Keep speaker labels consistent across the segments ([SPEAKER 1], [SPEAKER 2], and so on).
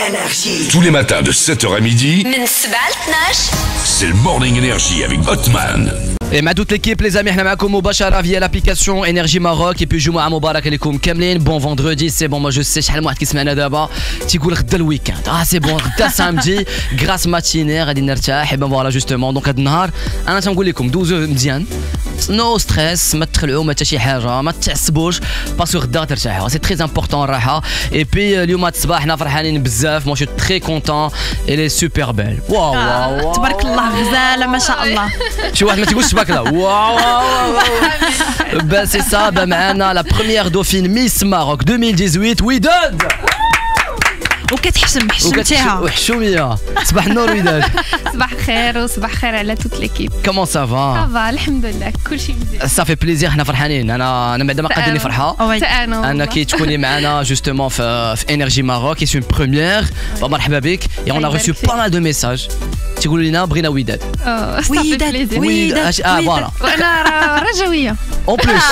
[SPEAKER 1] Énergie.
[SPEAKER 2] Tous les matins de 7h à midi, c'est le Morning Energy avec Hotman.
[SPEAKER 3] Et مع toute l'équipe les amis احنا معكم مباشرة via l'application Énergie Maroc et puis جمعة مباركة لكم كاملين. Bon vendredi, c'est bon, moi je sais شحال من واحد كيسمعنا دابا تيقول غدا الويكاند. سي بون غدا سامدي غراس ماتيني غادي نرتاح. بون فوالا جوستومون دونك هاد النهار انا تنقول لكم دوزو مزيان نو ستريس ما تخلعوا ما حتى شي حاجه ما تعصبوش باسكو غدا ترتاحوا سي تري امبورطون الراحه. اي بي اليوم هاد الصباح حنا فرحانين بزاف. مو شو تري كونطون الي سوبر بيل. واو واو
[SPEAKER 4] تبارك الله غزاله ما شاء الله.
[SPEAKER 3] شي واحد ما تيقولش تبارك الله. واو ben c'est ça. Ben معنا la première dauphine Miss Maroc 2018 وداد
[SPEAKER 4] وكتحشم حشمتيها
[SPEAKER 3] وحشوميه. صباح النور وداد.
[SPEAKER 5] صباح الخير وصباح الخير على توت ليكيب.
[SPEAKER 3] كومون سافا؟
[SPEAKER 5] سافا الحمد لله كلشي مزيان.
[SPEAKER 3] صافي بليزير حنا فرحانين. انا بعدا ما قادني فرحه انا كي تكوني معنا جوستومون في انرجي ماروك. سي اون بروميير. مرحبا بك. Et on a reçu pas mal de messages تيقولوا لنا بغينا وداد.
[SPEAKER 4] وداد
[SPEAKER 3] فوالا
[SPEAKER 5] وانا رجويه
[SPEAKER 3] اون بلوس.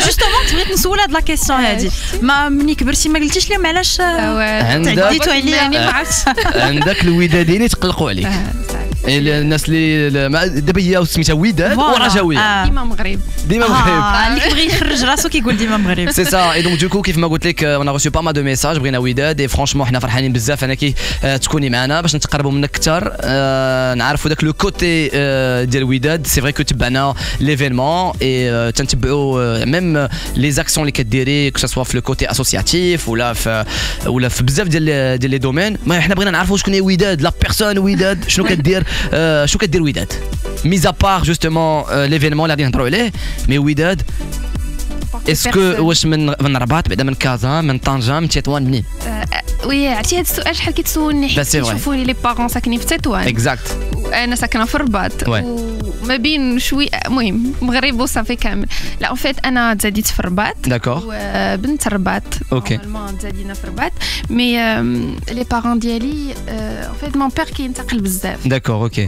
[SPEAKER 4] جوستومون بغيت نسول هاد لا كيسيون هادي. ما ملي كبرتي ما قلتيش لهم علاش تعديتوا عليا؟
[SPEAKER 5] ما عرفتش.
[SPEAKER 3] عندك الودادين يتقلقوا عليك. الناس اللي دابا هي سميتها وداد ورجويه.
[SPEAKER 5] ديما مغرب.
[SPEAKER 3] ديما مغرب.
[SPEAKER 4] اللي كيبغي يخرج راسو كيقول ديما مغرب.
[SPEAKER 3] سي سا. اي دونك دوكو كيف ما قلت لك انا ريسيو با ما دو ميساج بغينا وداد. اي فرانشمون حنا فرحانين بزاف انا كي تكوني معنا باش نتقربوا منك اكثر نعرفوا داك لو كوتي ديال وداد. سي فري كو تبعنا ليفينمون اي تنتبعوا ميم لي زاكسيون اللي كديري كو سوا في لو كوتي اسوسياتيف ولا في بزاف ديال لي دومين. ما حنا بغينا نعرفوا شكون هي وداد لا بيرسون وداد شنو كدير شو كدير وداد ميز ابار جوستومون ليفينمون اللي غادي نهضروا عليه. مي وداد اسكو واش من الرباط بعدا من كازا من طنجة من تطوان منين؟
[SPEAKER 5] وي عرفتي هذا السؤال شحال كيتسولني حيت كيشوفوني لي بارون ساكنين في تطوان
[SPEAKER 3] اكزاكت
[SPEAKER 5] وانا ساكنه في الرباط وما بين شوي المهم مغرب وصافي كامل. لا اون فيت انا تزاديت في الرباط
[SPEAKER 3] داكور
[SPEAKER 5] وبنت الرباط نورمالمون تزادينا في الرباط. مي لي بارون ديالي اون فيت مون بير كينتقل بزاف.
[SPEAKER 3] داكور اوكي.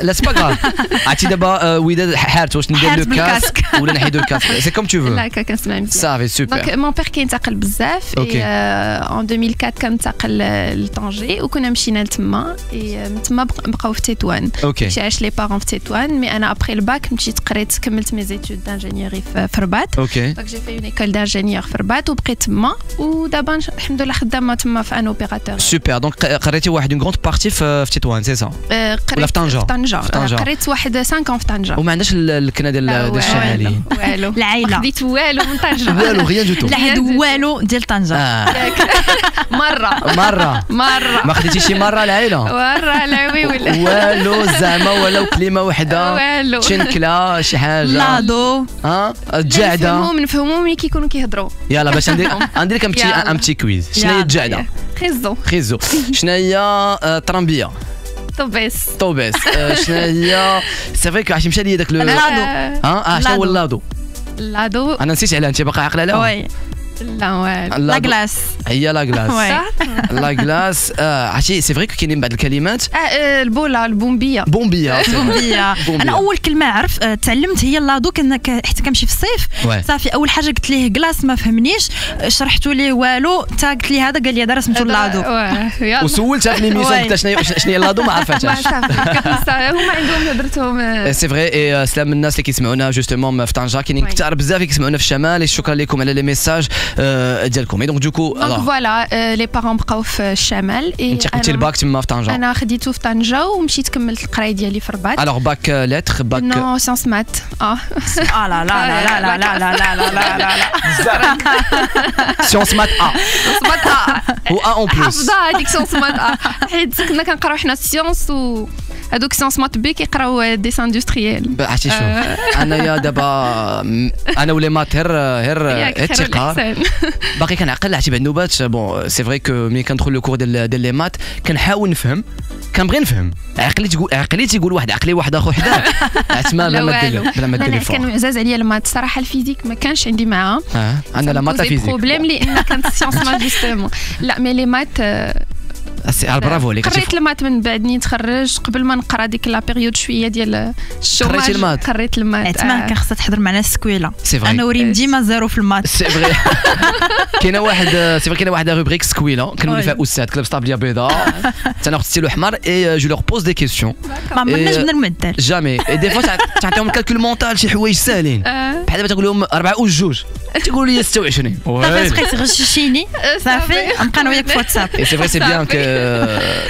[SPEAKER 3] لا سي با غاف. عرفتي دابا وداد حارت واش ندير لو كاسك ولا نحيدو الكاسك سي كوم تو فو.
[SPEAKER 5] لا كنسمع مزيان
[SPEAKER 3] صافي سوبر.
[SPEAKER 5] دونك مون بير كينتقل بزاف. ان 2004 كنتقل لطنجي وكنا مشينا لتما. من تما بقاو في تطوان. مشي عاش لي بارون في تطوان. مي انا ابخي الباك مشيت قريت كملت مي زيتود دانجينيوري في الرباط. دونك جي في اون ايكول دانجينيور في الرباط وبقيت تما ودابا الحمد لله خدامه تما في ان اوبيراتور.
[SPEAKER 3] سوبر. دونك قريتي واحد اون غروند بارتي في تطوان سي سا ولا في طنجة؟
[SPEAKER 5] طنجة قريت واحد 5 عام في طنجة.
[SPEAKER 3] وما عندناش الكنا ديال الشماليين
[SPEAKER 5] والو
[SPEAKER 4] العائلة
[SPEAKER 5] خديت والو من طنجة
[SPEAKER 3] والو غيان دوتو.
[SPEAKER 4] لا حد والو ديال طنجة.
[SPEAKER 5] مرة
[SPEAKER 3] ما خديتي شي مرة العائلة؟
[SPEAKER 5] مرة لا وي ولا
[SPEAKER 3] والو زعما ولا كلمة وحدة
[SPEAKER 5] والو
[SPEAKER 3] تشنكلة شي حاجة
[SPEAKER 4] لاضو
[SPEAKER 3] الجعدة
[SPEAKER 5] نفهمو ملي كيكونوا كيهضروا.
[SPEAKER 3] يلا باش ندير لك ام بتي كويز. شنو هي الجعدة؟ خيزو. شنو هي طرمبية؟ طوبيس. شنو هي سي فري كو عرفتي مشى لي داك لو
[SPEAKER 4] لادو.
[SPEAKER 3] شنو هو اللادو؟
[SPEAKER 5] اللادو
[SPEAKER 3] انا نسيت عليها. انت باقا عاقله عليها؟
[SPEAKER 4] وي
[SPEAKER 5] لا والو
[SPEAKER 4] لا كلاس.
[SPEAKER 3] هي لا كلاس. لا كلاس. عرفتي سي فري كاينين بعض الكلمات.
[SPEAKER 5] البوله البومبيه.
[SPEAKER 4] بومبيه. انا اول كلمه عرف تعلمت هي اللادو. حتى كنمشي في الصيف صافي اول حاجه قلت ليه كلاس ما فهمنيش شرحت ليه والو تا قلت لي هذا قال لي هذا راه سميتو اللادو.
[SPEAKER 3] وسولت في ليميسيون قلت شنو هي اللادو ما عرفتهاش.
[SPEAKER 5] هما عندهم هضرتهم.
[SPEAKER 3] سي فري. سلام الناس اللي كيسمعونا جوستومون في طنجة. كاينين كثار بزاف كيسمعونا في الشمال. شكرا لكم على لي ميساج ديالكم. اي دونك دوكو
[SPEAKER 5] فوالا لي بارون بقاو في الشمال.
[SPEAKER 3] انت قلتي الباك تما في طنجة.
[SPEAKER 5] انا خديتو في طنجة ومشيت كملت القرايه ديالي في الرباط.
[SPEAKER 3] الوغ باك لتر باك
[SPEAKER 5] نو سيونس مات.
[SPEAKER 4] لا لا لا لا لا لا لا لا لا
[SPEAKER 3] سيونس مات
[SPEAKER 5] مات
[SPEAKER 3] و اون بلوس.
[SPEAKER 5] حافظه هذيك سيونس مات حيت كنا كنقراو حنا سيونس و هذوك سيونس مات بي كيقراو ديس اندستريال.
[SPEAKER 3] عرفتي شوف انايا دابا انا ولا مات غير الثقه باقي كنعقل. عرفتي بعد النوبات بون سي فري كو ملي كندخل لو كور ديال لي مات كنحاول نفهم كنبغي نفهم. عقلي تيقول واحد عقلي واحد اخر حدا عتما بلا ما دير
[SPEAKER 5] كان عزاز عليا المات صراحه. الفيزيك ما كانش عندي معاها.
[SPEAKER 3] انا لا مات فيزيك
[SPEAKER 5] بروبليم لان كانت سيونس مات جوستومون. لا مي لي مات
[SPEAKER 3] برافو عليك
[SPEAKER 5] قريت المات من بعد ني نتخرج قبل ما نقرا ديك لا بيريود شويه ديال الشوماج قريت المات
[SPEAKER 4] ما كان خصها تحضر معنا السكويله انا وريم ديما زيرو في المات
[SPEAKER 3] سي فري كاينه واحد سي فري كاينه واحد روبريك سكويله كنولي فيها استاذ كلبس طابليه بيضاء تناخذ ستيلو حمر اي جو لور بوز دي كيسيون
[SPEAKER 4] ما عمرناش بنا المدل
[SPEAKER 3] جامي دي فوا تعطيهم الكالكول مونتال شي حوايج ساهلين بحال دابا تقول لهم 4 و2 تقول لي 26
[SPEAKER 4] صافي بقيت غششيني صافي نبقى انا وياك في واتساب
[SPEAKER 3] سي فري سي بيان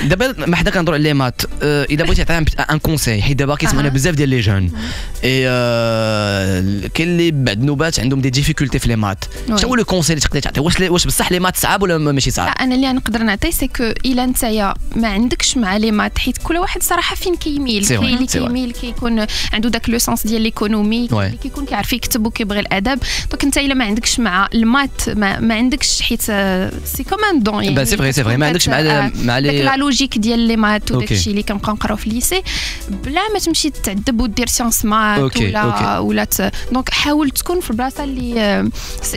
[SPEAKER 3] دابا ما حدا كنهضروا على لي مات اذا بغيتي تعطي ان كونساي حيت دابا كيسمعونا بزاف ديال لي جون اي كاين اللي بعد النوبات عندهم دي ديفيكولتي في لي مات شنو هو لو كونساي اللي تقدر تعطي واش بصح لي مات صعاب ولا ماشي صعاب
[SPEAKER 5] انا اللي نقدر نعطي سي كو الا نتايا ما عندكش مع لي مات حيت كل واحد صراحه فين كيميل كاين اللي كيميل كيكون عنده داك لو سونس ديال ليكونومي اللي كيكون كيعرف يكتب وكيبغي الادب دونك انت الا ما عندكش مع المات ما عندكش حيت سي كوم ان دون
[SPEAKER 3] يعني سي فري ما عندكش مع لي
[SPEAKER 5] لا لوجيك ديال لي مات وداك الشيء اللي كنبقاو نقراو في الليسي بلا ما تمشي تعذب ودير سيونس مات ولا دونك حاول تكون في البلاصه اللي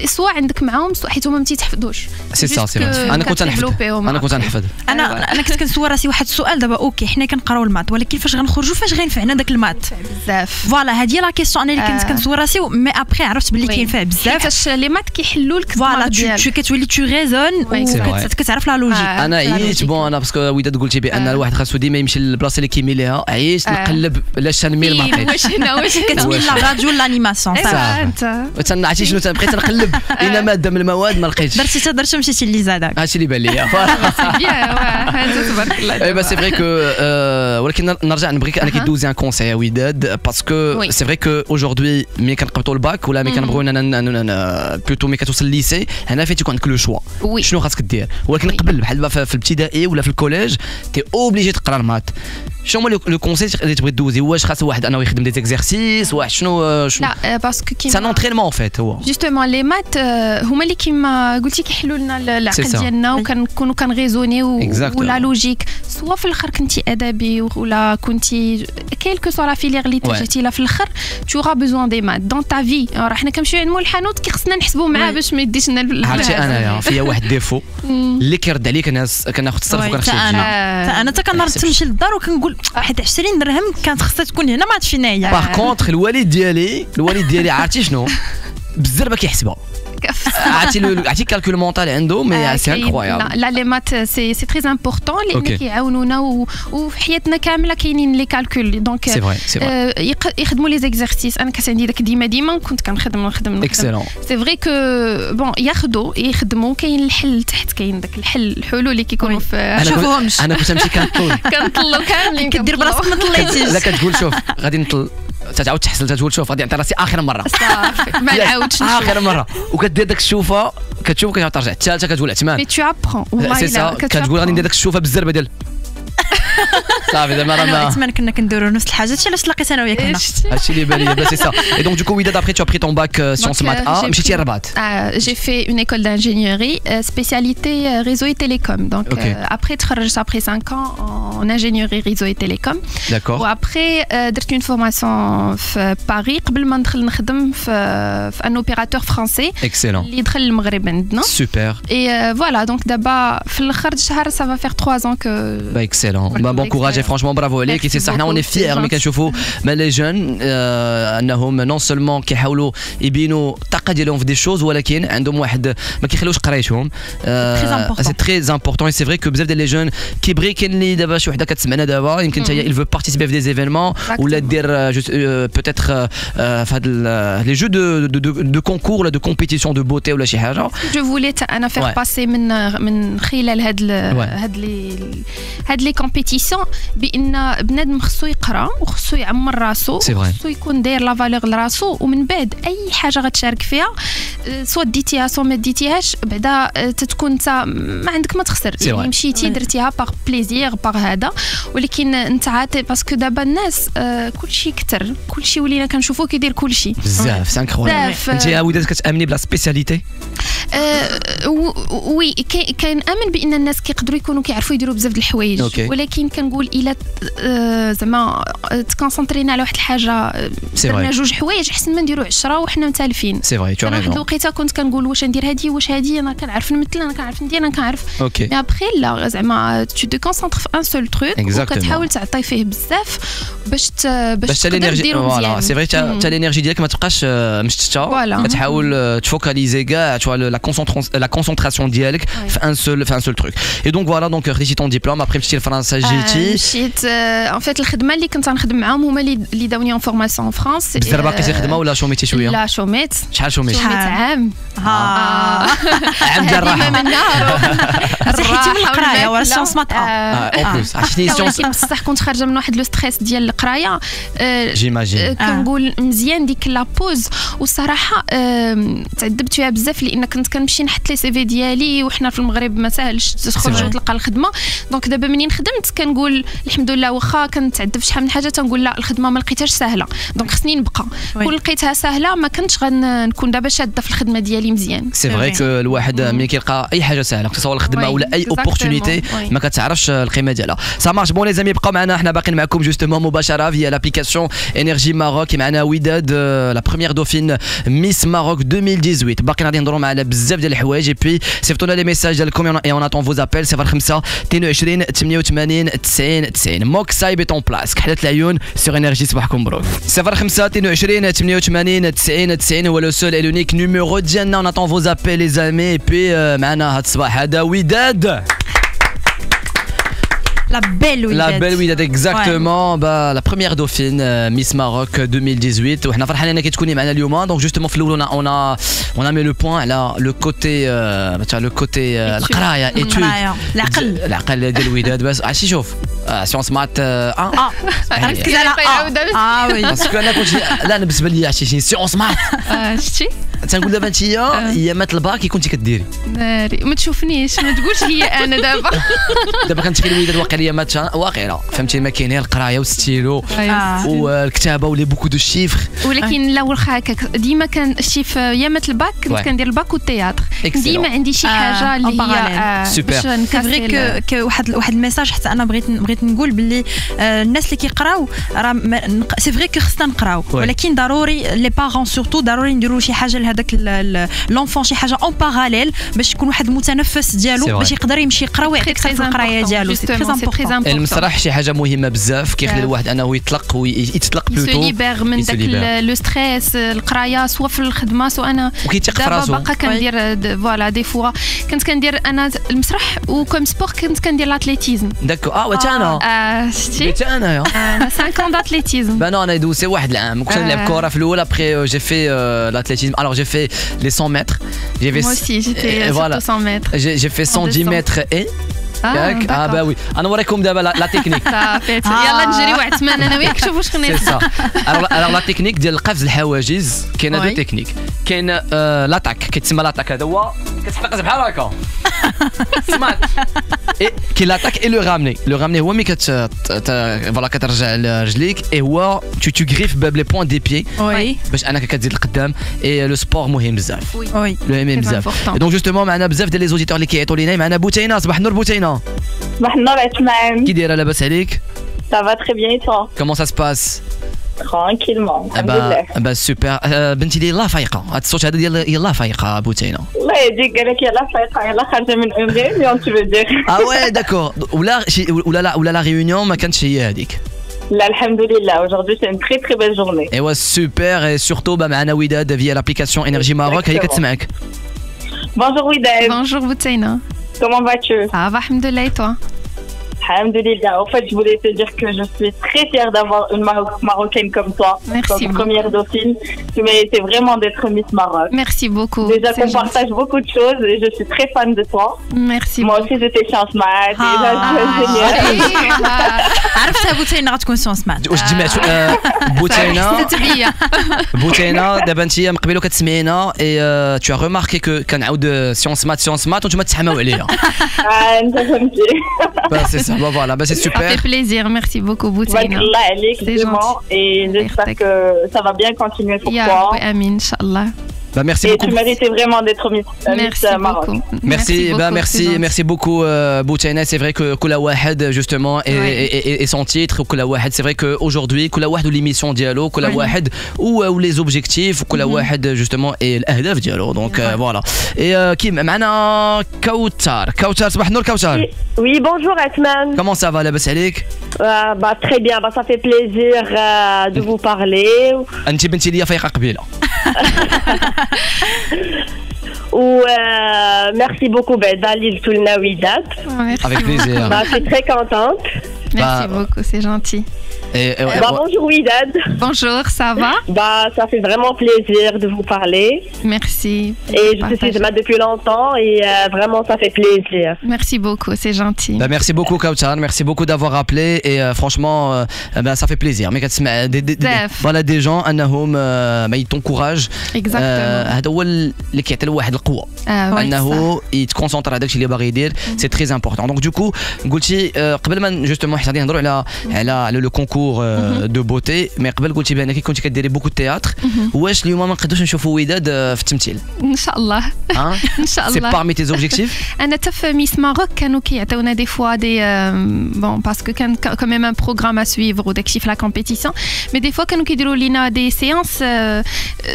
[SPEAKER 5] سواء عندك معاهم سواء حيت هما ما تيتحفظوش
[SPEAKER 3] سي سا سي انا كنت نحفظ
[SPEAKER 4] انا كنت كنسول راسي واحد السؤال دابا اوكي حنا كنقراو المات ولكن فاش غنخرجوا فاش غينفعنا داك المات
[SPEAKER 5] بزاف
[SPEAKER 4] فوالا هذه لا كيسيون انا اللي كنت كنسول راسي مي ابري عرفت باللي كاين فيها بزاف
[SPEAKER 5] حيت لي مات كيحلوا لك
[SPEAKER 4] فوالا كتولي تو ريزون وكتعرف لا لوجيك
[SPEAKER 3] انا عييت بون انا باسكو وداد قلتي بان الواحد خاصو ديما يمشي للبلاصه اللي كيميل ليها عييت نقلب لا شنميل ما لقيتش
[SPEAKER 5] واش
[SPEAKER 4] كتميل لا راديو لانيماسيون
[SPEAKER 5] انت
[SPEAKER 3] عرفتي شنو بقيت نقلب اين ماده من المواد ما لقيتش
[SPEAKER 4] درتي مشيتي اللي زادك
[SPEAKER 3] هادشي اللي بان ليا
[SPEAKER 5] هذا تبارك الله
[SPEAKER 3] اي با سي فري كو ولكن نرجع نبغيك انا كيدوزي ان كونساي وداد باسكو سي فري كو اجوردي ملي كنقبطوا الباك ولا ملي كنبغيو بلوتو ملي كتوصل الليسي هنا فين تيكون عندك لو شوا شنو خاصك دير ولكن قبل بحال دابا في الابتدائي ولا في الكوليج تي اوبليجي تقرا المات شنو هما لو كونساي اللي تبغي دوزي واش خاص واحد انه يخدم دي زيكزارسيس واحد شنو
[SPEAKER 5] لا باسكو كيما
[SPEAKER 3] سان انترينمون ان فيت هو
[SPEAKER 5] جوستومون لي مات هما اللي كيما قلتي كيحلوا لنا العقل ديالنا وكنكونوا كنغيزونيو ولا لوجيك سوا في الاخر كنتي ادبي ولا كنتي كيلكو سوا لا فيليغ اللي تجيتي لا في الاخر تو غا بيزوان دي مات دون تا في راه حنا كنمشيو عند مول الحانوت كيخصنا نحسبوا معاه باش ما يديش لنا
[SPEAKER 3] عرفتي انايا فيا واحد ديفو اللي كيرد عليك الناس كناخذ الصرف وكنخشى
[SPEAKER 4] انا حتى كنهار تمشي للدار وكنقول حيت 20 درهم كانت خصها تكون هنا ما عرفتش فين هي
[SPEAKER 3] باغ كونطخ الوالد ديالي عرفتي شنو بالزربه كيحسبها عرفتي كالكول مونتال عنده مي سي انكرويابل
[SPEAKER 5] لا لي مات سي تري امبورطون لان كيعاونونا وفي حياتنا كامله كاينين لي كالكول دونك يخدموا لي زيكزارسيس انا كانت عندي داك ديما كنت كنخدم
[SPEAKER 3] اكسلون
[SPEAKER 5] سي فري كو بون يخدموا كاين الحل تحت كاين داك الحلول اللي كيكونوا في
[SPEAKER 4] شوفهمش
[SPEAKER 3] انا كنت نمشي
[SPEAKER 5] كنطلوا كاملين
[SPEAKER 4] كدير براسك ما طليتيش
[SPEAKER 3] لا كتقول شوف غادي نطل تعاود تحصل تقول شوف غادي نعطي راسي اخر مره
[SPEAKER 5] صافي ما نعاودش
[SPEAKER 3] اخر مره وكدير داك الشوفه كتشوف كتعاود ترجع الثالثه كتقول عثمان
[SPEAKER 5] مي تو ابرون والله
[SPEAKER 3] الا كتقول غادي ندير داك الشوفه بالزربه ديال صافي زعما راه
[SPEAKER 4] انا وعثمان كنا كنديروا نفس الحاجات علاش تلاقيت انا وياك هنا
[SPEAKER 3] هادشي اللي بان لي سي سا اي دونك دوكو ويداد ابري تو ابري طون باك سيونس مات مشيتي الرباط
[SPEAKER 5] جي في اون ايكول دانجينيوري سبيسياليتي ريزو اي تيليكوم دونك ابري تخرجت ابري 5 ans en ingénierie réseau et télécom
[SPEAKER 3] d'accord
[SPEAKER 5] وابري درت اون فورماسيون في باريس قبل ما ندخل نخدم في ان اوبيراتور فرونسي
[SPEAKER 3] اكسلون
[SPEAKER 5] اللي دخل المغرب عندنا
[SPEAKER 3] سوبر
[SPEAKER 5] اي فوالا دونك دابا في الاخر الشهر سا فا فير 3 ans que
[SPEAKER 3] اكسلون بون كوراج فرانشمون برافو عليك سي صح حنا اوني فيير ملي كنشوفوا ما لي جون انهم نون سولمون كيحاولوا يبينوا الطاقه ديالهم في دي شوز ولكن عندهم واحد ما كيخليوش قرايتهم سي تري امبورطون سي فري كو بزاف ديال لي جون كيبغي كاين اللي دابا شي وحده كتسمعنا دابا يمكن حتى هي il veut participer في دي زيفينمون ولا دير بوتيتر في هاد لي جو دو كونكور ولا دو كومبيتيسيون دو بوتي ولا شي حاجه
[SPEAKER 5] جو فولي انا فير باسي من خلال هاد لي كومبيتيسيون بان بنادم خصو يقرا وخصو يعمر راسو خصو يكون داير لا فالور لراسو ومن بعد اي حاجه غتشارك فيها سوا ديتيها سوا ما ديتيهاش بعدا تتكون انت ما عندك ما تخسر يعني مشيتي درتيها باغ بليزير باغ هذا ولكن انت عاتي باسكو دابا الناس كلشي كتر كلشي ولينا كنشوفوه كيدير كلشي
[SPEAKER 3] بزاف سي انكرويابل انت يا وداد كتامني بلا سبيسياليتي
[SPEAKER 5] وي كنامن بان الناس كيقدروا يكونوا كيعرفوا يديروا بزاف د الحوايج ولكن واخين كنقول الا زعما تكونسونطرينا على واحد الحاجه درنا جوج حوايج احسن ما نديرو 10 وحنا متالفين.
[SPEAKER 3] سي فري تو
[SPEAKER 5] واحد الوقيته كنت كنقول واش ندير هادي واش هادي انا كنعرف نمثل انا كنعرف ندير انا كنعرف
[SPEAKER 3] اوكي
[SPEAKER 5] مي ابخي لا زعما تو te concentres في ان سول تروك وكتحاول تعطي فيه بزاف باش تقدر ديرو مزيان.
[SPEAKER 3] فوالا سي فري تا الانرجي ديالك ما تبقاش مشتته كتحاول تفوكاليزي كاع tu vois la concentration ديالك في ان سول تروك. اي دونك فوالا دونك خديتي طون ديبلوم ابري مشيتي لفرنسا جيتي
[SPEAKER 5] مشيت ان فيت الخدمه اللي كنت نخدم معاهم هما اللي داوني اون فورماسيون في فرنسا.
[SPEAKER 3] بزاف باقي خدمه ولا شوميتي شويه؟
[SPEAKER 5] لا شوميت.
[SPEAKER 3] شحال شوميت؟
[SPEAKER 5] عام.
[SPEAKER 3] عام ديال الراحه.
[SPEAKER 4] صحيتي من القرايه ولا سيونس مات
[SPEAKER 3] اون بليس عرفتي سيونس
[SPEAKER 5] بصح كنت خارجه من واحد لو ستريس ديال القرايه
[SPEAKER 3] جيماجين
[SPEAKER 5] كنقول مزيان ديك لا بوز والصراحه تعذبت فيها بزاف لان كنت كنمشي نحط لي سي في ديالي وحنا في المغرب ما ساهلش تخرج وتلقى الخدمه. دونك دابا منين خدمت كنقول الحمد لله واخا كنتعذب شحال من حاجه تنقول لا الخدمه ما لقيتهاش سهله دونك خصني نبقى كون لقيتها سهله ما كنتش غنكون دابا شاده في الخدمه ديالي مزيان.
[SPEAKER 3] سي فري كو الواحد ملي كيلقى اي حاجه سهله سواء الخدمه ولا اي اوبورتونيتي ما كتعرفش القيمه ديالها. سا مارش بون لي زامي بقاو معنا حنا باقيين معكم جوستومون مباشره فيا لابليكاسيون انرجي ماروك معنا وداد لا بروميير دوفين ميس ماروك 2018 باقيين غادي نهضروا على بزاف ديال الحوايج اي بي صيفطونا لي ميساج ديالكم اي اون اتون فوز ابل 05 22 88 90 90 موك سايب اون بلاص كحله العيون سور انرجي صباحكم مبروك 05 22 88 90 90 هو لو سول اي لونيك نيميرو ديالنا اون اتون فوز ابل لي زامي اي بي معنا هاد الصباح هذا وداد
[SPEAKER 4] La belle
[SPEAKER 3] Widad, exactement. Bah, la première dauphine, Miss Maroc 2018. وحنا فرحانين انك تكوني معنا اليوم. Donc justement في الاول on a mis le point على le côté القرايه العقل ديال وداد بس عرفتي شوف سيونس مات
[SPEAKER 4] ركز على
[SPEAKER 5] وي
[SPEAKER 3] باسكو انا كنت لا انا بالنسبه لي عرفتي شي سيونس مات
[SPEAKER 5] شتي
[SPEAKER 3] تنقول دابا انت هي مات الباك كنتي كديري
[SPEAKER 5] ناري ما تشوفنيش ما تقولش هي انا دابا
[SPEAKER 3] كنتخيل وداد واقيلا مات واقيلا فهمتي ما كاين غير القرايه والستيلو والكتابه ولي بوكو دو شيفر
[SPEAKER 5] ولكن لا واخا هكاك ديما كان الشيف يا مات الباك كنت كندير الباك والتياتر ديما عندي شي حاجه اللي هي
[SPEAKER 3] سوبر
[SPEAKER 4] سي فري كو واحد الميساج حتى انا بغيت نقول باللي الناس اللي كيقراو راه سي فري كو خصنا نقراو ولكن ضروري لي بارون سورتو ضروري نديروا شي حاجه لهذاك لونفون شي حاجه اون باراليل باش يكون واحد المتنفس ديالو باش يقدر يمشي يقرا ويعطيك في القرايه ديالو سي تري امبورطون.
[SPEAKER 3] المسرح شي حاجه مهمه بزاف كيخلي الواحد انه يطلق ويتطلق بلوتو
[SPEAKER 5] يليبر من داك لو ستريس القرايه سوا في الخدمه سوا انا دابا باقا كندير فوالا دي فوا كنت كندير انا المسرح وكم سبور كنت كندير لاتليتيزم
[SPEAKER 3] داكو وتانا
[SPEAKER 5] شتي
[SPEAKER 3] انا
[SPEAKER 5] 5 ans d'atlétisme.
[SPEAKER 3] Ben non, on a دوسي واحد العام كنت نلعب كره في الاول après j'ai fait l'athlétisme alors j'ai fait les 100 mètres
[SPEAKER 5] moi aussi j'étais sur 100 mètres
[SPEAKER 3] j'ai fait 110 mètres et bah oui انا نوريكم دابا لا تكنيك
[SPEAKER 5] يلا نجري واحد الثمانه انا وياك نشوفوا واش خلينا
[SPEAKER 3] سي alors لا تكنيك ديال القفز الحواجز كاينه دو تكنيك كاين لاتاك كيتسمى لاتاك هذا هو كتقفز بحال هكا سمعت كي لاتاك اي لو رامني هو ملي فوالا كترجع لرجليك اي هو تو غريف بلي بوين دي بيي باش انك كتزيد لقدام اي لو سبور مهم بزاف مهم بزاف دونك جوستومون معنا بزاف ديال لي زوديتور اللي كيعيطوا لينا معنا بوتينه صباح النور بوتينه
[SPEAKER 1] صباح النور عثمان
[SPEAKER 3] كي دايره لاباس عليك؟
[SPEAKER 1] Ça va très bien et toi?
[SPEAKER 3] Comment ça se passe?
[SPEAKER 1] Tranquillement.
[SPEAKER 3] bah super. بنتي ديال الله فايقه هذا الصوت هذا ديال يلاه فايقه بوتينه
[SPEAKER 1] الله يهديك قال لك يلاه فايقه يلاه خارجه من اون ريونيون tu veux dire
[SPEAKER 3] ouais d'accord ولا لا ريونيون ما كانتش هي هذيك
[SPEAKER 1] لا الحمد لله aujourd'hui c'est une très très belle journée
[SPEAKER 3] ايوا سوبر surtout معنا وداد فيا لابليكاسيون انرجي ماروك هي كتسمعك
[SPEAKER 1] Bonjour Widad.
[SPEAKER 5] Bonjour Boutaina.
[SPEAKER 1] Comment vas-tu?
[SPEAKER 5] Ça va, alhamdoulilah, et toi?
[SPEAKER 1] Alhamdulillah. En fait, je voulais te dire que je suis très fière d'avoir une Marocaine comme toi.
[SPEAKER 5] Merci
[SPEAKER 1] comme première dauphine. Tu méritais vraiment d'être Miss Maroc.
[SPEAKER 5] Merci beaucoup.
[SPEAKER 1] Déjà qu'on partage beaucoup de choses et je suis très fan de toi.
[SPEAKER 5] Merci.
[SPEAKER 1] Moi aussi, j'étais Sciences Math. Déjà, c'est génial.
[SPEAKER 4] عرفتها بوتينا غتكون سيونس مات
[SPEAKER 3] واش جمعت بوتينا دابا انت مقبلو كتسمعينا اي تو ريماركي كو كنعاود سيونس مات وانتم تحماو عليا
[SPEAKER 1] انت فهمتي
[SPEAKER 3] سي سا voilà bah c'est super.
[SPEAKER 5] Ça fait plaisir, merci beaucoup Boutaina.
[SPEAKER 1] Allah, c'est gentil. Et j'espère que ça va bien continuer pour toi.
[SPEAKER 5] Ya Rabbi, amin, Inch'Allah.
[SPEAKER 3] Merci
[SPEAKER 1] et
[SPEAKER 3] beaucoup.
[SPEAKER 1] tu méritais vraiment d'être Miss Maroc.
[SPEAKER 3] Merci beaucoup Boutaina. C'est vrai que Kula Wahed justement est son titre. Kula Wahed, c'est vrai qu'aujourd'hui Kula Wahed ou l'émission Diallo, Kula Wahed ou les objectifs, Kula Wahed justement et l'Ahdaf Diallo. Donc voilà. Et Kim, معنا Kautar, صباح النور Kautar.
[SPEAKER 6] Oui, bonjour Asman.
[SPEAKER 3] Comment ça va لاباس عليك؟
[SPEAKER 6] Très bien, ça fait plaisir de vous parler.
[SPEAKER 3] أنت بنتي ليا فايقة قبيلة.
[SPEAKER 6] Merci beaucoup d'Ali Toulna Widat.
[SPEAKER 3] Avec plaisir.
[SPEAKER 6] Je suis très contente.
[SPEAKER 5] Merci beaucoup, c'est gentil.
[SPEAKER 6] Bonjour Widad.
[SPEAKER 5] Bonjour, ça va?
[SPEAKER 6] Ça fait vraiment plaisir de vous parler.
[SPEAKER 5] Merci.
[SPEAKER 6] Et je te suis depuis longtemps et vraiment ça fait plaisir.
[SPEAKER 5] Merci beaucoup, c'est gentil.
[SPEAKER 3] Merci beaucoup Kautar, merci beaucoup d'avoir appelé et franchement ça fait plaisir. Mais voilà des gens ils t'encouragent.
[SPEAKER 5] Exactement.
[SPEAKER 3] هذا هو اللي كيعطي الواحد القوة. أنه يتكونسونطر على داكشي اللي باغي يدير. C'est très important. Donc du coup قلتي قبل ما justement حنا غادي نهضروا على le concours de beauté mais قبل قلتي بانك كنتي كديري beaucoup de théâtre. واش اليوم ما نقدروش نشوفوا وداد في التمثيل؟
[SPEAKER 5] ان شاء الله. ان شاء الله.
[SPEAKER 3] C'est parmi tes objectifs?
[SPEAKER 5] انا في ميس ماروك كانوا كيعطيونا دي فوا دي bon parce que كان quand même un programme à suivre وداكشي في la compétition mais des fois كانوا كيديروا لينا دي séances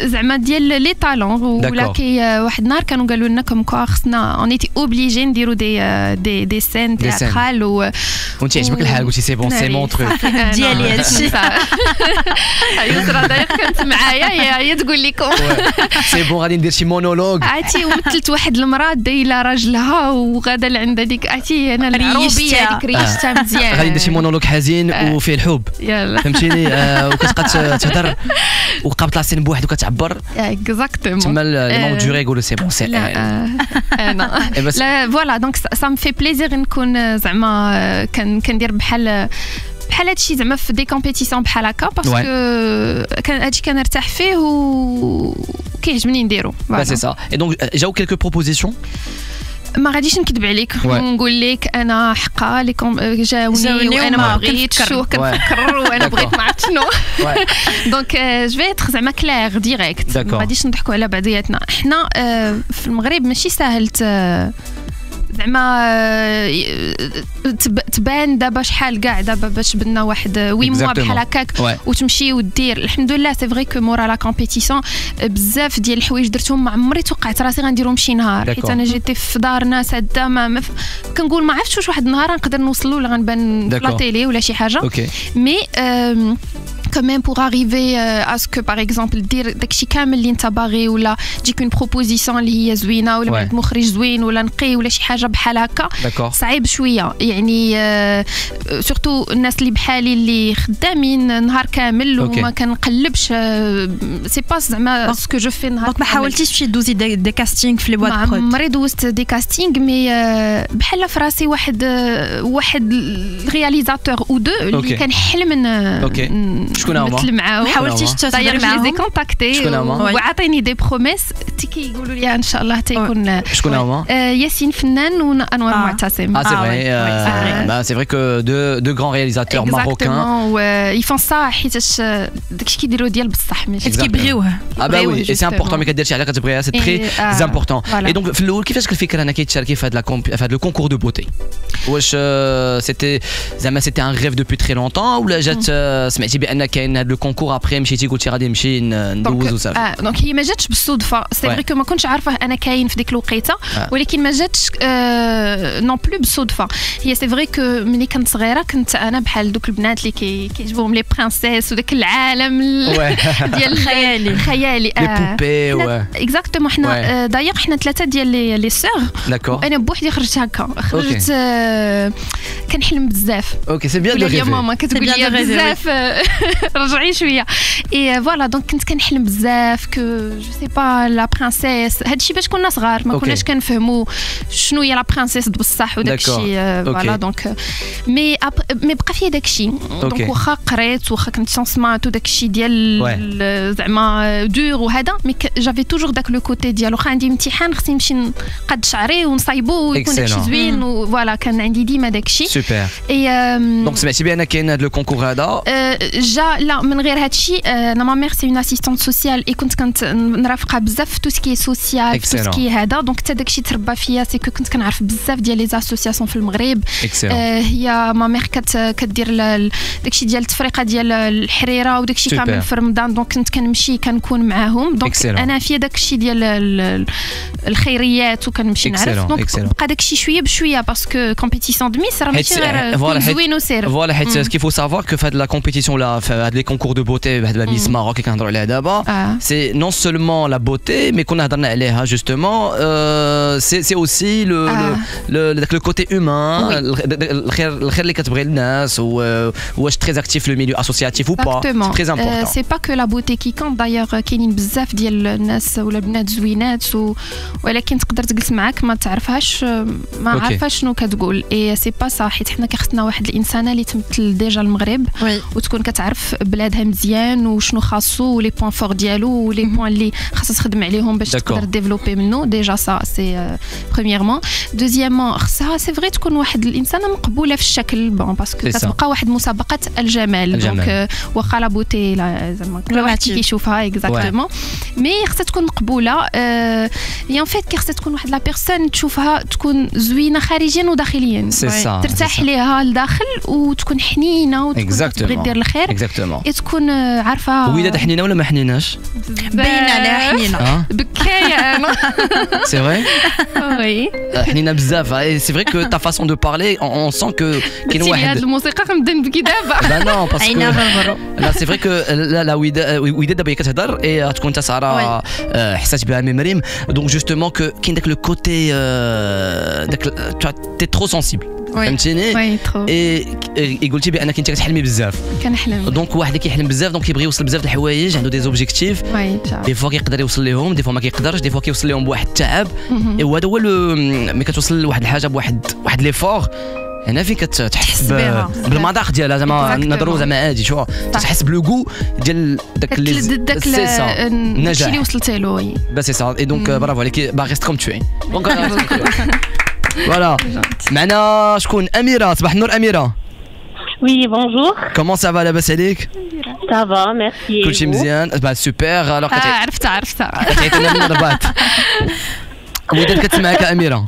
[SPEAKER 5] زعما ديال لي طالون ولا كي واحد النهار كانوا قالوا لنا كوم كوا خصنا on était obligés نديروا دي scènes théâtrales
[SPEAKER 3] وانت عجبك الحال قلتي سي بون سي مون تروك
[SPEAKER 5] ديالي هادشي يسرا داير كانت معايا هي تقول لكم
[SPEAKER 3] سي بون غادي ندير شي مونولوج
[SPEAKER 5] عرفتي ومثلت واحد المراه دايله راجلها وغادا لعند هذيك عرفتي انا العروبيه هذيك ريشتها مزيان
[SPEAKER 3] غادي ندير شي مونولوج حزين وفيه الحب فهمتيني وكتبقى تهضر وقابط لاسين بوحدو كتعبر
[SPEAKER 5] اكزاكتومون
[SPEAKER 3] تما لي مون دوري يقولوا سي بون سي
[SPEAKER 5] لا فوالا دونك سا مي في بليزير نكون زعما كندير بحال هادشي زعما في دي كومبيتيسيون بحال هكا باسكو كان هادشي كنرتاح فيه وكيعجبني نديرو
[SPEAKER 3] سي سا اي دونك جاو كيلكو بروبوزيسيون
[SPEAKER 5] ما غاديش نكذب عليك ونقول لك انا حقا ليكم جاوني وانا ما بغيتش كنفكر وانا بغيت ما عرفت شنو دونك جو في اتر زعما كلير ديريكت ما غاديش نضحكوا على بعضياتنا حنا في المغرب ماشي ساهل زعما تبان دابا شحال كاع دابا باش بدنا واحد 8 موا بحال هكاك وتمشي ودير الحمد لله سي فري كو مورا لا كومبيتيسيون بزاف ديال الحوايج درتهم ما عمري توقعت راسي غنديرهم شي نهار حيت انا جيتي في دار ناس هدا ما كنقول ما عرفتش واش واحد النهار نقدر نوصل ولا غنبان في لا تيلي ولا شي حاجه مي quand même pour arriver à ce que par exemple dire داكشي كامل اللي انت باغي ولا تجيك اون بروبوزيسيون اللي هي زوينه ولا واحد مخرج زوين ولا نقي ولا شي حاجه بحال هكا صعيب شويه يعني سورتو الناس اللي بحالي اللي خدامين نهار كامل وما كنقلبش سي با زعما سكو جو في نهار
[SPEAKER 4] ما حاولتيش تمشي دوزي دي كاستينغ في لي بواط برود
[SPEAKER 5] عمري دوزت دي كاستينغ مي بحال في راسي واحد رياليزاتور او دو اللي كنحلم
[SPEAKER 3] شكون هما؟
[SPEAKER 5] ما حاولتيش تهضري معاهم دي كونتاكتي وعطيني دي بروميس كيقولوا لي ان شاء الله تيكون
[SPEAKER 3] شكون هما؟
[SPEAKER 5] ياسين فنان وانوار معتصم
[SPEAKER 3] c'est vrai c'est vrai que deux grands réalisateurs marocains
[SPEAKER 5] ils font ça حيتاش داكشي كيديروا ديال بصح ماشي
[SPEAKER 4] كيبغيوه
[SPEAKER 3] oui et c'est important ملي كدير شي حاجه كتبغيها c'est très important et donc في الاول كيفاش الفكره انك تشاركي في هذا لو كونكور دو بوتي واش سيتي زعما سيتي ان ريف دوبي تري لونطون ولا جات سمعتي بان كاين هذا لو كونكور ابري مشيتي قلتي غادي نمشي ندوز وصافي
[SPEAKER 5] دونك هي ما جاتش بالصدفه سي فري كو ما كنتش عارفه انا كاين في ديك الوقيته ولكن ما جاتش نون بلو بالصدفه هي سي فري كو ملي كنت صغيره كنت انا بحال دوك البنات اللي كيعجبهم لي برانسيس وداك العالم ديال الخيالي
[SPEAKER 3] لي بوبي
[SPEAKER 5] اكزاكتومون حنا دايوغ حنا ثلاثه ديال لي سور انا بوحدي خرجت هكا خرجت كنحلم بزاف
[SPEAKER 3] اوكي سي بيان دو ريفي
[SPEAKER 5] ماما كتقول لي بزاف رجعي شويه اي فوالا دونك كنت كنحلم بزاف كو جو سي با لا برانسيس هادشي باش كنا صغار ما كناش كنفهموا شنو هي لا برانسيس بصح وداكشي فوالا دونك مي بقى فيا داكشي دونك واخا قريت واخا كنت سونسمات وداكشي ديال زعما دور وهذا مي جافي توجور داك لو كوتي ديال واخا عندي امتحان خصني نمشي نقاد شعري ونصايبو ويكون داكشي زوين وفوالا كان عندي ديما داكشي
[SPEAKER 3] سوبر اي دونك سمعتي بان كاين هذا لو كونكور هذا
[SPEAKER 5] جا لا من غير هذا الشيء انا ما مير سي اون اسيستانت سوسيال اي كنت نرافقها بزاف في تو سكي سوسيال في تو سكي هذا دونك حتى داكشي تربى فيا سي كنت كنعرف بزاف ديال لي اسوسياسيون في المغرب هي ما مير كدير داكشي ديال التفريقه ديال الحريره وداكشي كامل في رمضان دونك كنت كنمشي كنكون معاهم دونك انا في داكشي ديال الخيريات وكنمشي نعرف دونك بقى داكشي شويه بشويه باسكو كومبيتيسيون دو ميس راه ماشي غير زوين وسير
[SPEAKER 3] فوالا حيت كيف فو سافوار كو في هاد لا كومبيتيسيون لا في هاد لي كونكور دو بوتي بهاد لا ميس ماروك اللي كنهضروا عليها دابا سي نون سولمون لا بوتي مي كنا هضرنا عليها جوستومون سي اوسي داك لو كوتي هيومان الخير اللي كتبغي للناس واش تري اكتيف لو ميليو اسوسياتيف ou pas c'est très important
[SPEAKER 5] c'est pas que la beauté qui compte d'ailleurs كاينين بزاف ديال الناس ولا البنات زوينات ولكن تقدر تجلس معاك ما تعرفهاش ما عارفاش شنو كتقول اي سي با صح حيت حنا كيخصنا واحد الانسانه اللي تمثل ديجا المغرب وتكون كتعرف بلادها مزيان وشنو خاصو ولي بوين فور ديالو ولي بوين اللي خاصها تخدم عليهم باش تقدر ديفلوبي منه ديجا سا سي بريميرمون دوزيامون خصها سي فري تكون واحد الانسانه مقبوله في الشكل بون باسكو كتبقى واحد مسابقه الجمال دونك واخا لا بوتي زعما كل واحد كيشوفها اكزاكتومون مي خصها تكون مقبوله ان فيت خصها تكون واحد لا بيرسون تشوفها تكون زوينه خارجيا وداخليا ترتاح ليها لداخل وتكون حنينه وتبغي دير الخير تكون عارفه
[SPEAKER 3] وداد حنينه ولا ما حنيناش
[SPEAKER 4] باينه عليها حنينه
[SPEAKER 5] بكايه انا
[SPEAKER 3] سي فري
[SPEAKER 5] وي
[SPEAKER 3] حنينه بزاف سي فري كو تا فاسون دو بارلي اون سون كو كاين واحد
[SPEAKER 5] هاد الموسيقى غنبدا نبكي دابا
[SPEAKER 3] لا نو باسكو لا سي فري كو لا وداد دابا كتهضر اي تكون انت ساره حسات بها مريم دونك جوستومون كو كاين داك لو كوتي داك تي ترو سونسيبل فهمتيني اي قلتي بانك انت كتحلمي بزاف
[SPEAKER 5] كنحلم
[SPEAKER 3] دونك واحد اللي كيحلم بزاف دونك كيبغي يوصل بزاف د الحوايج عنده دي زوبجيكتيف دي فوا كيقدر يوصل لهم دي فوا ما كيقدرش دي فوا كيوصل لهم بواحد التعب وهذا هو ملي كتوصل لواحد الحاجه بواحد ليفور هنا فين كتحس بالمذاق ديالها زعما نهضروا زعما عادي شو تحس بلوغو ديال داك
[SPEAKER 5] النجاح اللي وصلت له
[SPEAKER 3] بس سي سا اي دونك برافو عليك باغي ريست كوم تو دونك فوالا معنا شكون اميره صباح النور اميره
[SPEAKER 6] Oui, bonjour.
[SPEAKER 3] Comment ça va لاباس عليك؟
[SPEAKER 6] Ça va, merci.
[SPEAKER 3] كلشي مزيان با سوبر الوغ
[SPEAKER 5] عرفتها
[SPEAKER 3] كتعيطينا من الرباط وداد كتسمعك اميره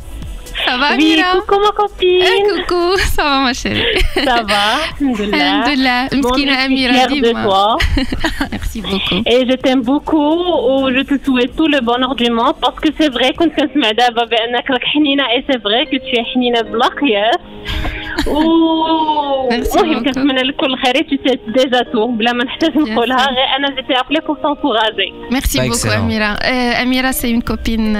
[SPEAKER 5] Ça va,
[SPEAKER 6] oui,
[SPEAKER 5] Amira?
[SPEAKER 6] Coucou ma copine.
[SPEAKER 5] Coucou, ça va ma chérie?
[SPEAKER 6] Ça va, alhamdoulilah.
[SPEAKER 5] Alhamdoulilah. Mskina Amira,
[SPEAKER 6] fière de toi.
[SPEAKER 5] Merci beaucoup.
[SPEAKER 6] Et je t'aime beaucoup je te souhaite tout le bonheur du monde parce que c'est vrai كنت كنسمع دابا بأنك راك حنينة et c'est vrai que tu es حنينة بلا قياس. المهم كنتمنى لك كل خير tu sais déjà tout بلا ما نحتاج نقولها غير أنا جيتي appelée pour t'encourager.
[SPEAKER 5] Merci beaucoup Amira. Amira c'est une copine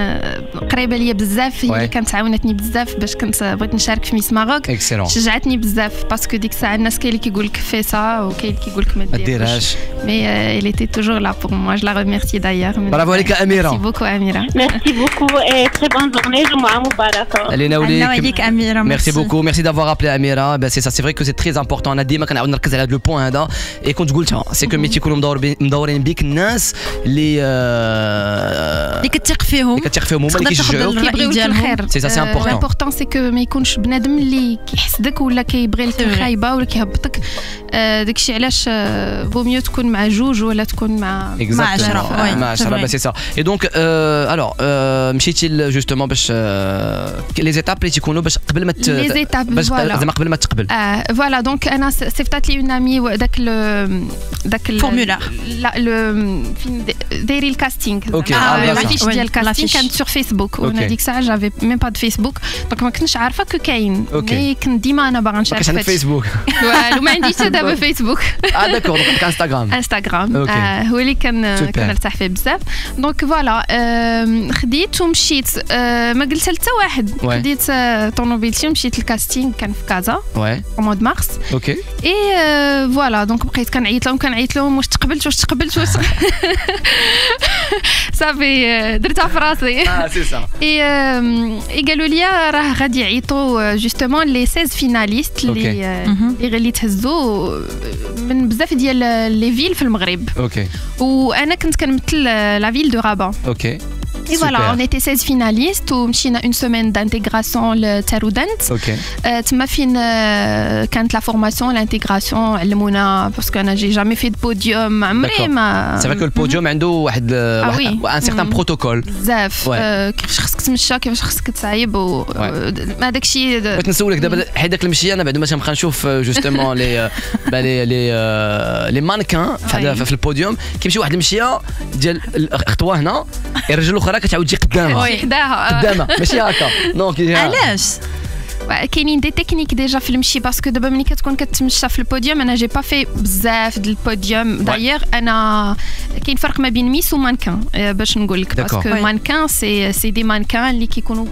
[SPEAKER 5] قريبة ليا بزاف هي اللي كانت عاونتني بزاف باش كنت بغيت نشارك في ميس ماروك شجعتني بزاف باسكو ديك الساعه الناس كاين اللي كيقول لك في سا وكاين اللي كيقول لك ما ديرهاش مي elle était toujours là pour moi je la remercie d'ailleurs
[SPEAKER 3] برافو عليك اميره
[SPEAKER 5] merci beaucoup Amira
[SPEAKER 6] merci beaucoup et très bonne journée جمعه مباركه
[SPEAKER 3] علينا
[SPEAKER 4] وليك اميره
[SPEAKER 3] merci beaucoup merci d'avoir appelé Amira ben c'est ça c'est vrai que c'est très important انا ديما كنعاود نركز على هذا لو بوين هذا اي كنت قلتها سي كو ملي تيكونوا مدورين بيك الناس اللي
[SPEAKER 4] كتثق فيهم
[SPEAKER 3] هما اللي كيشجعوك
[SPEAKER 5] كيبغيو لك الخير
[SPEAKER 3] سي سا سي امبورطون
[SPEAKER 5] لامبورطون سي كو ما يكونش بنادم اللي كيحسدك ولا كيبغي لك الخايبه ولا كيهبطك داكشي علاش فو ميو تكون مع جوج ولا تكون مع
[SPEAKER 3] 10 بس سي سا اي دونك الوغ مشيتي جوستومون باش لي زيتاب اللي تيكونوا باش قبل ما زعما قبل ما تقبل
[SPEAKER 5] فوالا دونك انا صيفطات لي اون امي داك
[SPEAKER 4] الفورمولار
[SPEAKER 5] لا فين دايري الكاستينغ
[SPEAKER 3] الافيش
[SPEAKER 5] ديال الكاستينغ كانت سور فيسبوك وانا ديك الساعه جافي ميم با دو فيسبوك دونك ما كنتش عارفه كو كاين مي كنت ديما انا باغا نشارك
[SPEAKER 3] في فيسبوك
[SPEAKER 5] والو ما عنديش دابا فيسبوك
[SPEAKER 3] داكور دونك انستغرام
[SPEAKER 5] هو اللي كنرتاح فيه بزاف دونك فوالا خديت ومشيت ما قلت حتى واحد خديت طوموبيلتي ومشيت للكاستينغ كان في كازا في مود مارس
[SPEAKER 3] اوكي
[SPEAKER 5] اي فوالا دونك بقيت كنعيط لهم واش تقبلت صافي درتها في راسي
[SPEAKER 3] سي سا
[SPEAKER 5] اي قالوا لي راه غادي يعيطوا جوستومون لي 16 فيناليست اللي تهزوا من بزاف ديال لي فيل في المغرب
[SPEAKER 3] اوكي
[SPEAKER 5] وانا كنت كنمثل لا فيل دو رابا
[SPEAKER 3] اوكي
[SPEAKER 5] Et voilà, on était 16 finalistes ou مشينا une semaine d'intégration le Taroudant.
[SPEAKER 3] OK.
[SPEAKER 5] تما فين كانت la formation l'intégration علمونا parce que j'ai jamais fait de podium عمري ما.
[SPEAKER 3] C'est vrai que le podium عنده واحد un certain protocole.
[SPEAKER 5] بزاف كيفاش خصك تمشى كيفاش خصك تصايب ما داكشي.
[SPEAKER 3] بغيت نسولك دابا حيت داك المشي انا بعد ما تنبقى نشوف جوستومون لي مانكان في البوديوم كيمشي واحد المشيه ديال خطوه هنا الرجل الاخرى كتعاود تجي قدامها ماشي هكا دونك
[SPEAKER 4] علاش
[SPEAKER 5] كاينين دي تكنيك ديجا في المشي باسكو دابا ملي كتكون كتمشى في البوديوم انا جي با في بزاف ديال البوديوم دايوغ انا كاين فرق ما بين ميس ومانكان باش نقول لك باسكو مانكان سي دي مانكان اللي كيكونوا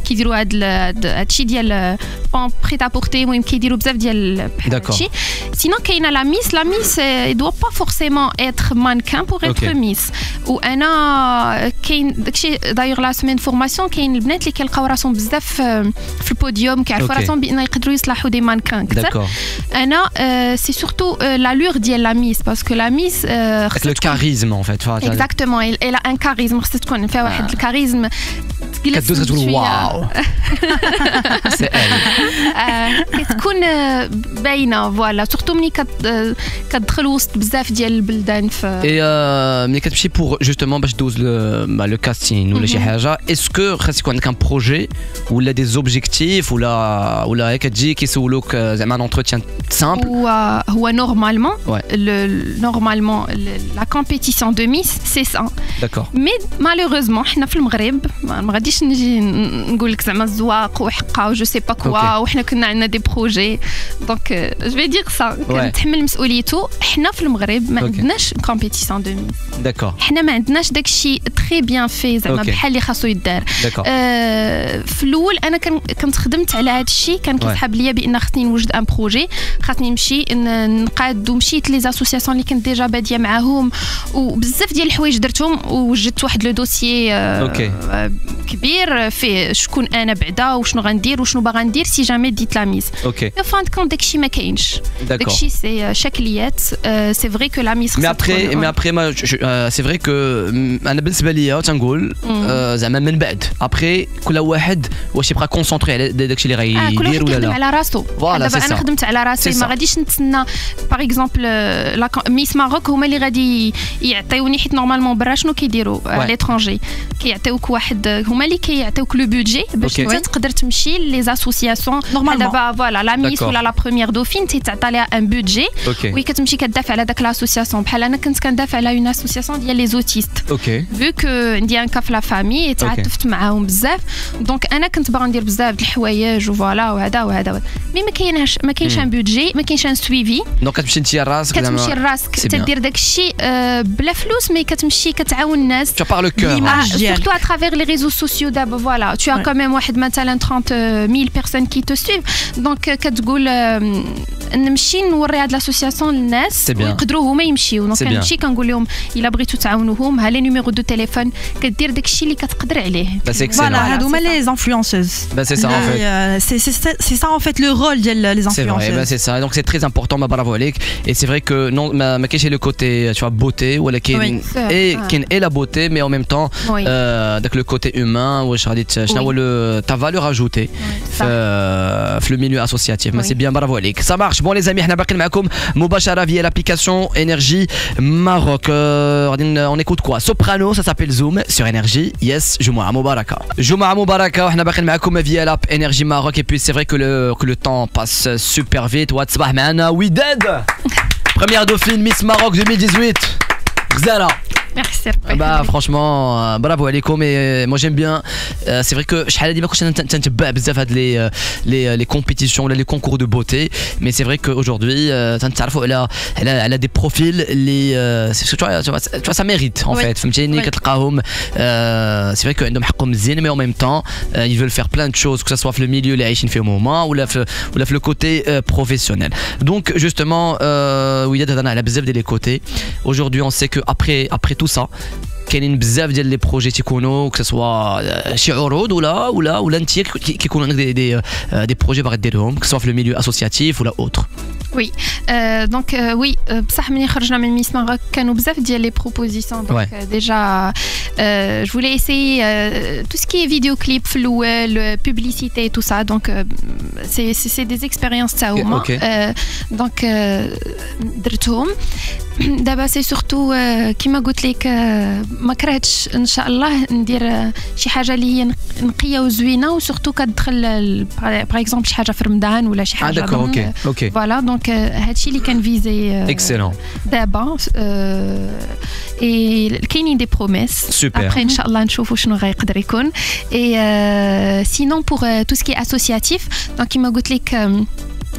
[SPEAKER 5] كيديروا هادشي ديال بون بريت ا بورتي المهم كيديروا بزاف ديال هادشي سينون كاينه لا ميس دو با فورسيمون اتر مانكان بور اتر ميس وانا كاين داكشي دايوغ لا سيمين فورماسيون كاين البنات اللي كيلقاو راسهم بزاف في البوديوم كيعرفوا راسهم بان يقدروا يصلحوا دي مانكان كثر انا سي سورتو لالور ديال لا ميس باسكو لا ميس
[SPEAKER 3] خصها لو كاريزم ان فيت
[SPEAKER 5] اكزاكتومون الا ان كاريزم خصها تكون فيها واحد الكاريزم
[SPEAKER 3] كتدوز كتقول واو سي
[SPEAKER 5] كتكون باينه فوالا سورتو ملي كتدخل وسط بزاف ديال البلدان في
[SPEAKER 3] ملي كتمشي بور جوستومون باش دوز لو كاستين ولا شي حاجه اسكو خاص يكون عندك ان بروجي ولا دي زوبجيكتيف ولا هيك تجي كيسولوك زعما ان انتروتيان سامبل
[SPEAKER 5] هو نورمالمون لا كومبيتيسيون دو ميس سي سا
[SPEAKER 3] داكور
[SPEAKER 5] مي مالوغوزمون حنا في المغرب ما غاديش نجي نقول لك زعما الزواق وحقه وجو سي با كوا وحنا كنا عندنا دي بروجي دونك جو في دير سا كنتحمل مسؤوليته حنا في المغرب ما عندناش كومبيتيسيون دو ميس
[SPEAKER 3] داكور
[SPEAKER 5] حنا ما عندناش داكشي تري بيان في زعما بحال اللي خاصو يدار في الاول انا كنت خدمت على هذا الشيء كان كيسحب ليا بان خصني نوجد ان بروجي خاصني نمشي نقاد ومشيت لي زاسوسياسيون اللي كنت ديجا باديه معاهم وبزاف ديال الحوايج درتهم ووجدت واحد لو دوسيي كبير فيه شكون انا بعدا وشنو غندير وشنو باغا ندير سي جامي ديت لا ميس فان كونت داكشي ما كاينش داكشي سي شكليات سي فري كو لا ميس
[SPEAKER 3] مي ابري ما سي فري كو انا بالنسبه ليا تنقول زعما من بعد ابري كل واحد واش يبقى كونسونطري على داكشي اللي غيدير ولا لا
[SPEAKER 5] على راسو
[SPEAKER 3] فوالا
[SPEAKER 5] دابا انا خدمت على راسي ما غاديش نتسنى باغ اكزومبل ميس ماروك هما اللي غادي يعطيوني حيت نورمالمون برا شنو كيديروا على ليترونجي كيعطيوك واحد هما اللي كيعطيوك لو بودجي باش انت تقدر تمشي لي زاسوسياسيون دابا فوالا لا ميس ولا لا بروميير دوفين تعطى لها ان بودجي وكتمشي كتدافع على داك لاسوسياسيون بحال انا كنت كندافع على اون اسوسياسيون ديال لي زوتيست فو كو عندي ان كا في لا فامي تعاطفت معاهم بزاف دونك انا كنت باغا ندير بزاف د الحوايج وفوالا وهذا مي ما كاينش ان بودجي ما كاينش ان سويفي
[SPEAKER 3] دونك كتمشي انت راسك
[SPEAKER 5] تدير داك الشيء بلا فلوس مي كتمشي كتعاون الناس
[SPEAKER 3] tu parles le cœur
[SPEAKER 5] surtout à travers les réseaux sociaux d'abord voilà tu as quand même واحد مثلا 30,000 personnes qui te suivent donc كتقول نمشي نوري هاد لاسوسياسيون للناس ويقدروا هما يمشيو دونك كنمشي كنقول لهم الا بغيتو تعاونوهم ها لي نيميرو دو تيليفون كدير داك الشيء اللي كتقدر عليه
[SPEAKER 4] فوالا هادو هما لي انفلونسوز
[SPEAKER 3] c'est ça en fait
[SPEAKER 4] c'est ça en fait le rôle ديال les influenceuses
[SPEAKER 3] c'est ça donc c'est très important ma bravo عليك et c'est vrai que non ما كاينش le côté tu vois beauté ولا كاين et la beauté mais en même temps داك le côté humain واش غادي شنو هو ta valeur ajoutée في le milieu associatif mais c'est bien bravo عليك ça marche bon les amis حنا باقيين معكم مباشرة via l'application Énergie Maroc on écoute quoi Soprano ça s'appelle Zoom sur Énergie yes جمعة مباركة وحنا باقيين معكم via l'app Énergie Maroc et puis c'est vrai que le temps passe super vite وتصبح معنا وداد première dauphine Miss Maroc 2018 غزالة
[SPEAKER 5] Merci.
[SPEAKER 3] Bah franchement bravo عليكم et moi j'aime bien c'est vrai que شحال هادي ما كنتش نتبع بزاف هاد les compétitions ولا les concours de beauté mais c'est vrai que aujourd'hui تنتعرفوا على des profils اللي tu vois ça mérite en fait فهمتيني كتلقاهم c'est vrai que عندهم حقهم مزيان mais en même temps ils veulent faire plein de choses que ça soit في le milieu اللي عايشين فيه هما ولا في le côté professionnel donc justement وداد هضرنا على بزاف ديال les côtés aujourd'hui on sait que après tout ça كاينين بزاف ديال لي بروجي تيكونوا que ce soit شي عروض ولا انت كيكون عندك دي بروجي باغي ديرهم que ce soit في le milieu associatif ولا autre
[SPEAKER 5] Oui, donc oui, بصح ملي خرجنا من ميس ماروك كانوا بزاف ديال لي بروبوزيسيون دونك déjà je voulais essayer tout ce qui est vidéo clip في الاول publicité tout ça donc c'est des expériences تاع هما donc درتهم دابا سي سورتو كيما قلت لك ما كرهتش ان شاء الله ندير شي حاجه اللي هي نقيه وزوينه وسورتو كتدخل باغ اكزومبل شي حاجه في رمضان ولا شي حاجه
[SPEAKER 3] اوكي
[SPEAKER 5] فوالا دونك هادشي اللي كنفيزي
[SPEAKER 3] اكسلون
[SPEAKER 5] دابا اي كاينين دي بروميس
[SPEAKER 3] سوبر
[SPEAKER 5] ابري ان شاء الله نشوفوا شنو غيقدر يكون اي سينون بور تو سكي اسوسياتيف دونك كيما قلت لك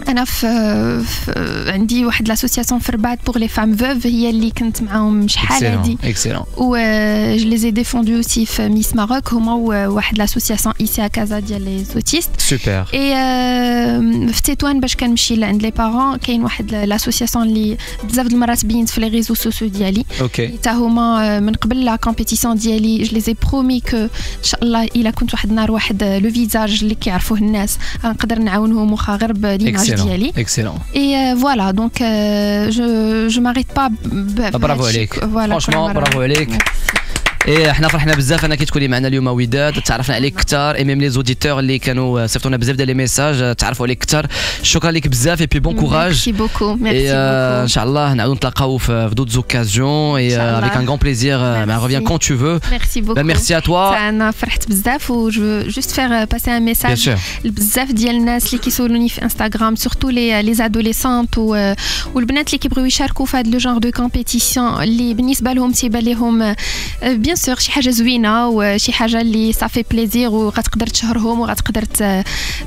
[SPEAKER 5] انا عندي واحد لاسوسياسيون في رباط بور لي فام فوف هي اللي كنت معاهم شحال هادي
[SPEAKER 3] اكسلون
[SPEAKER 5] و جو لي زي ديفوندو اوسي في ميس ماروك هما واحد لاسوسياسيون ايسي ا كازا ديال لي زوتيست
[SPEAKER 3] سوبر
[SPEAKER 5] اي في تطوان باش كنمشي لعند لي بارون كاين واحد لاسوسياسيون اللي بزاف د المرات بينت في لي ريزو سوسيو ديالي حتى هما من قبل لا كومبيتيسيون ديالي جو لي زي برومي كو ان شاء الله الا كنت واحد النهار واحد لو فيزاج اللي كيعرفوه الناس نقدر نعاونهم واخا غير بديماج ديالي
[SPEAKER 3] excellent
[SPEAKER 5] et voilà donc je m'arrête pas
[SPEAKER 3] bravo عليك franchement bravo عليك ايه احنا فرحنا بزاف انك تكوني معنا اليوم وداد تعرفنا عليك اكثر اي ميم لي زوديتور اللي كانوا صيفطونا بزاف ديال لي ميساج تعرفوا عليك اكثر شكرا لك بزاف اي بي بون كوراج
[SPEAKER 5] ميرسي بوكو ميرسي
[SPEAKER 3] ان شاء الله نعاودوا نتلاقاو في d'autres occasions et avec un grand plaisir reviens quand tu veux
[SPEAKER 5] merci beaucoup
[SPEAKER 3] merci à toi
[SPEAKER 5] انا فرحت بزاف و جو juste faire passer un message لبزاف ديال الناس اللي كيسولوني في انستغرام سورتو لي زادوليسونت والبنات اللي كيبغيو يشاركوا في هذا لو جونغ دو كومبيتيسيون اللي بالنسبه لهم تيبان لهم بيان سور شي حاجه زوينه وشي حاجه اللي صافي بليزير وغتقدر تشهرهم وغتقدر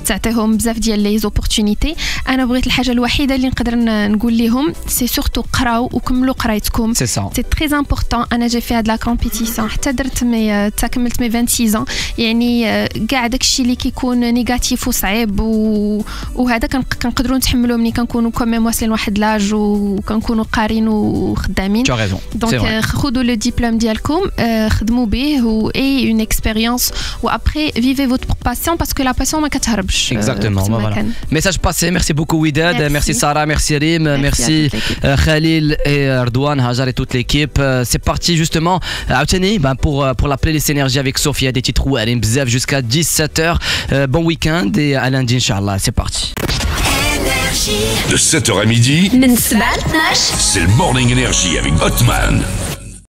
[SPEAKER 5] تعطيهم بزاف ديال لي زوبورتونيتي انا بغيت الحاجه الوحيده اللي نقدر نقول لهم سي سورتو قراو وكملوا قرايتكم سي تري امبورطون انا جي في هاد لا كومبيتيسيون حتى درت حتى كملت مي 26 يعني كاع داكشي اللي كيكون نيجاتيف وصعيب وهذا كنقدروا نتحملوا ملي كنكونوا كوميم واصلين واحد لاج وكنكونوا قارين وخدامين دونك خذوا لو ديبلوم ديالكم خدموا به و اي اون اكسبيريونس و ابري فيفي فوتر باسيون باسكو لا باسيون ما كتهربش
[SPEAKER 3] اكزاكتومون فوالا ميساج باسي ميرسي بوكو وداد ميرسي ساره ميرسي ريم ميرسي خليل et Ardouane Hajar et toute l'équipe c'est parti justement عاوتاني pour la playlist énergie avec Sophia des titres ouالين بزاف jusqu'à 17h bon week-end et à lundi inchallah c'est parti
[SPEAKER 2] de 7h à midi c'est le Morning Energy avec Hotman.